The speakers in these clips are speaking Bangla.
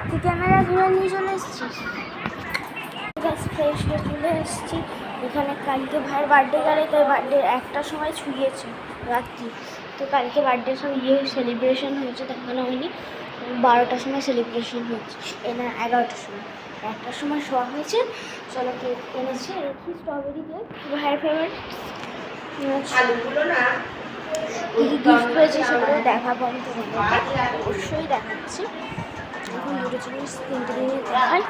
তুই ক্যামেরা ধরে নিয়ে চলে এসেছিস। ফ্রেশ হয়ে চলে এসেছি। এখানে কালকে ভাইয়ের বার্থডে গেলে, তাই বার্থডে 1টার সময় ছুঁয়েছে রাত্রি। তো কালকে বার্থডে সব সেলিব্রেশন হয়েছে, দেখানো হয়নি। 12টার সময় সেলিব্রেশন হয়েছে, না 11টার সময়। 1টার সময় শোয়া হয়েছে। চলো কেক এনেছে, দেখি স্ট্রবেরি কেক, ভাইয়ের ফেভারিট। কী কী গিফট পেয়েছে সেগুলো দেখাবো আমি তোমাদেরকে, অবশ্যই দেখাচ্ছি। এখন দুটো জিনিস 3টে জিনিস দেখাই।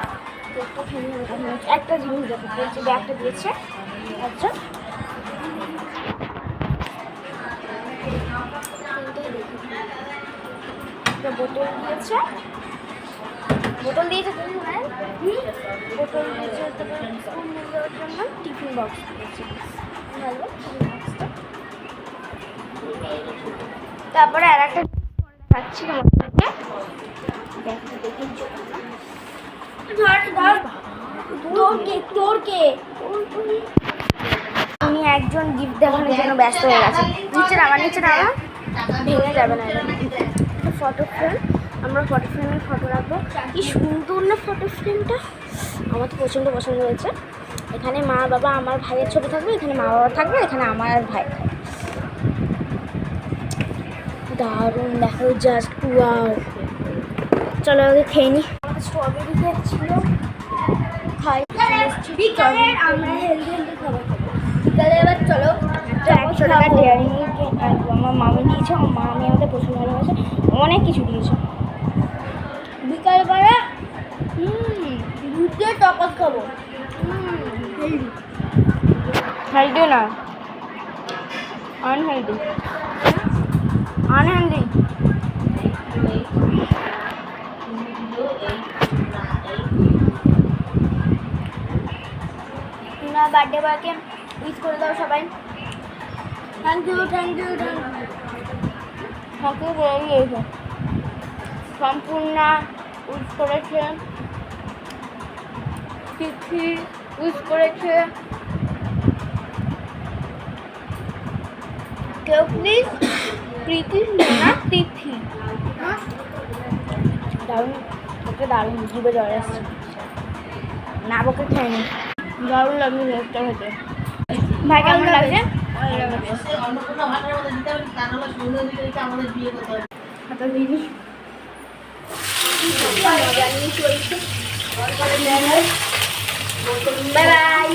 কেকটা খেয়ে একটা জিনিস দেখা পেয়েছে, ব্যাগটা দিয়েছে। আচ্ছা একটা বোতল দিয়েছে, বোতল দিয়েছে বোতল দিয়েছে, তারপরে স্কুল নিয়ে যাওয়ার জন্য টিফিন বক্স দিয়েছে। ভালো টিফিন বক্সটা। তারপরে আর একটা দেখাচ্ছি তোমাদেরকে, ব্যাগটা দেখি। উনি একজন গিফট দেখানোর জন্য ব্যস্ত হয়ে গেছে। নিচে নামা ভেঙে যাবে না। ফটো ফ্রেম, আমরা ফটো ফ্রেমে ফটো রাখবো। কি সুন্দর না ফটো ফ্রেমটা, আমার তো প্রচণ্ড পছন্দ হয়েছে। এখানে মা বাবা আমার ভাইয়ের ছবি থাকবে, এখানে মা বাবা থাকবে, এখানে আমার আর ভাই থাকবে। দারুণ, দেখো জাস্ট ওয়াও। চলো ওকে খেয়ে নিই। আমাদের স্ট্রবেরি কেক ছিল, খাই। আমরা হেলদি খাবার খাবো বিকালে। এবার চলো 100 টাকা ডেয়ারি মিল্ক আমার মামি দিয়েছে। আমার মামি আমাদের প্রচুর ভালোবাসে, অনেক কিছু দিয়েছে। বিকালবেলা দুধ দিয়ে টকস খাবো। হেলদি না, আনহেলদি। বার্থডে বয়কে উইশ করে দাও সবাই। থ্যাংক ইউ করে দিয়েছে। সম্পূর্ণা উইশ করেছে, তিথি উইশ করেছে। কেউ প্লিজ প্রীতি না তিথি। দারুণ, ওকে দারুণ জিভে জল আসছে। না বকে খেয়ে নি, দারুণ লাগছে কেকটা খেতে। ভাই কেমন লাগছে? Bye bye.